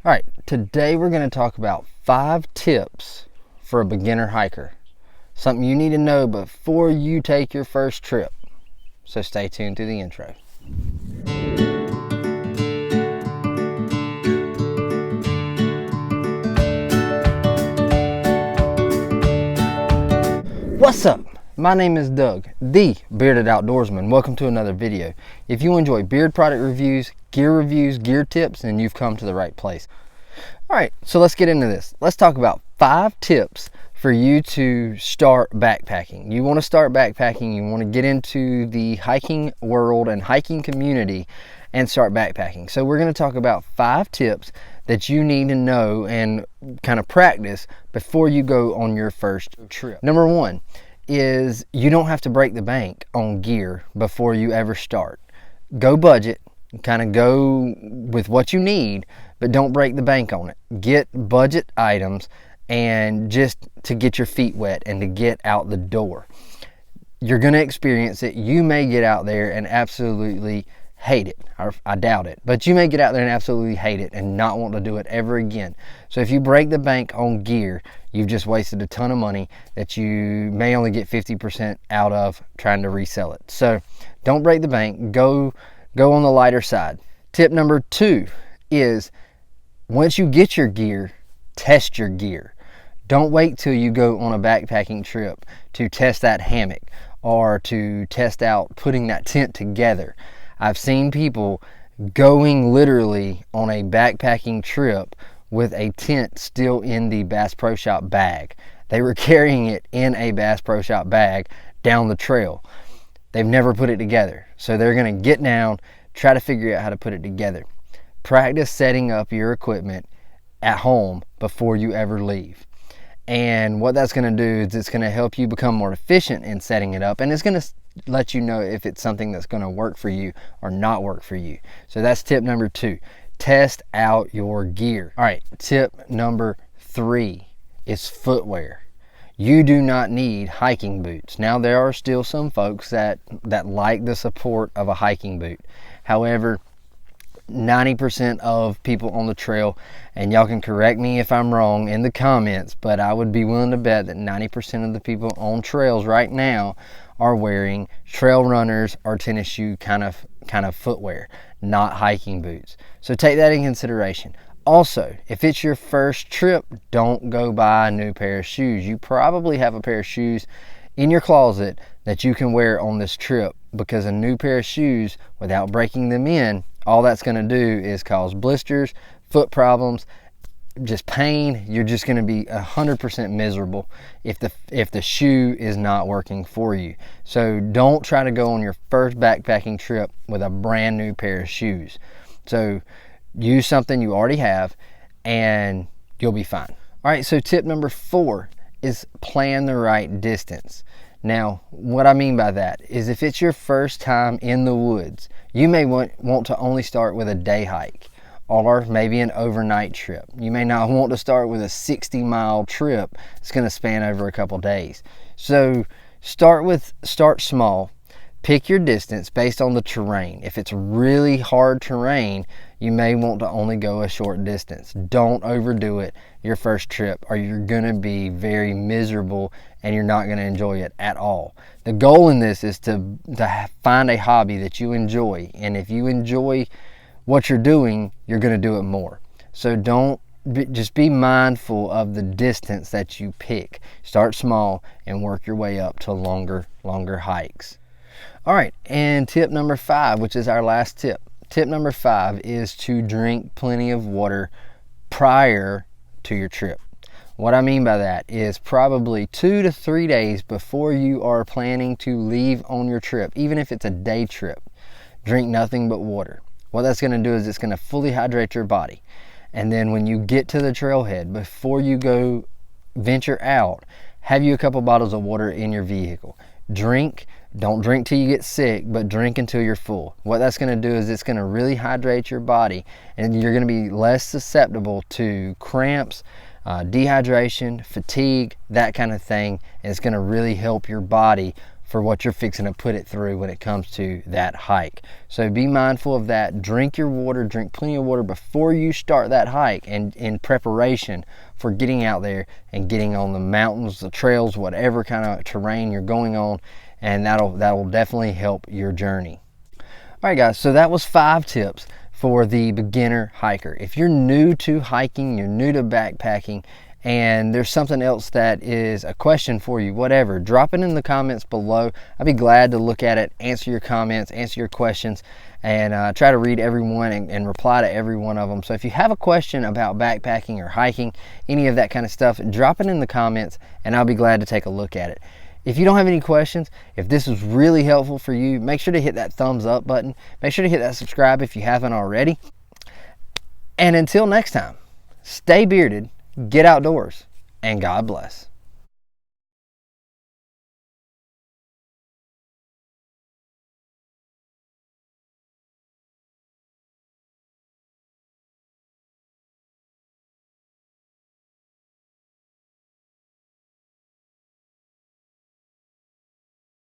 All right, today we're going to talk about 5 tips for a beginner hiker. Something you need to know before you take your first trip. So stay tuned to the intro. What's up? My name is Doug, the Bearded Outdoorsman. Welcome to another video. If you enjoy beard product reviews, gear tips, then you've come to the right place. All right, so let's get into this. Let's talk about 5 tips for you to start backpacking. You want to start backpacking, you want to get into the hiking world and hiking community and start backpacking. So we're going to talk about 5 tips that you need to know and kind of practice before you go on your first trip. Number 1 is you don't have to break the bank on gear before you ever start. Go budget, kind of go with what you need, but don't break the bank on it. Get budget items and just to get your feet wet and to get out the door. You're going to experience it. You may get out there and absolutely hate it. I doubt it, but you may get out there and absolutely hate it and not want to do it ever again. So if you break the bank on gear, you've just wasted a ton of money that you may only get 50% out of trying to resell it. So don't break the bank. Go on the lighter side. Tip number 2 is once you get your gear, test your gear. Don't wait till you go on a backpacking trip to test that hammock or to test out putting that tent together. I've seen people going literally on a backpacking trip with a tent still in the Bass Pro Shop bag. They were carrying it in a Bass Pro Shop bag down the trail. They've never put it together. So they're going to get down, try to figure out how to put it together. Practice setting up your equipment at home before you ever leave. And what that's going to do is it's going to help you become more efficient in setting it up, and it's going to let you know if it's something that's going to work for you or not work for you. So that's tip number 2. Test out your gear. All right, tip number 3 is footwear. You do not need hiking boots. Now, there are still some folks that like the support of a hiking boot. However, 90% of people on the trail, and y'all can correct me if I'm wrong in the comments, but I would be willing to bet that 90% of the people on trails right now are wearing trail runners or tennis shoe kind of footwear, not hiking boots. So take that in consideration. Also, if it's your first trip, don't go buy a new pair of shoes. You probably have a pair of shoes in your closet that you can wear on this trip, because a new pair of shoes without breaking them in, all that's going to do is cause blisters, foot problems, just pain. You're just going to be 100% miserable if the shoe is not working for you. So don't try to go on your first backpacking trip with a brand new pair of shoes. So use something you already have and you'll be fine. All right, so tip number 4 is plan the right distance. Now, what I mean by that is if it's your first time in the woods, you may want to only start with a day hike or maybe an overnight trip. You may not want to start with a 60-mile trip. It's going to span over a couple days. So start small. Pick your distance based on the terrain. If it's really hard terrain, you may want to only go a short distance. Don't overdo it your first trip, or you're going to be very miserable and you're not going to enjoy it at all. The goal in this is to find a hobby that you enjoy, and if you enjoy what you're doing, you're going to do it more. So just be mindful of the distance that you pick. Start small and work your way up to longer hikes. All right, and tip number 5, which is our last tip. Tip number 5 is to drink plenty of water prior to your trip. What I mean by that is probably 2 to 3 days before you are planning to leave on your trip, even if it's a day trip, drink nothing but water. What that's going to do is it's going to fully hydrate your body. And then when you get to the trailhead, before you go venture out, have you a couple bottles of water in your vehicle. Don't drink till you get sick, but drink until you're full. What that's going to do is it's going to really hydrate your body, and you're going to be less susceptible to cramps, dehydration, fatigue, that kind of thing. And it's going to really help your body for what you're fixing to put it through when it comes to that hike. So be mindful of that. Drink your water, drink plenty of water before you start that hike, and in preparation for getting out there and getting on the mountains, the trails, whatever kind of terrain you're going on, and that'll definitely help your journey. All right, guys, so that was 5 tips for the beginner hiker. If you're new to hiking, you're new to backpacking, and there's something else that is a question for you, whatever, drop it in the comments below. I'd be glad to look at it, answer your comments, answer your questions, and try to read everyone and reply to every one of them. So if you have a question about backpacking or hiking, any of that kind of stuff, drop it in the comments and I'll be glad to take a look at it. If you don't have any questions, if this was really helpful for you, make sure to hit that thumbs up button. Make sure to hit that subscribe if you haven't already. And until next time, stay bearded, get outdoors, and God bless.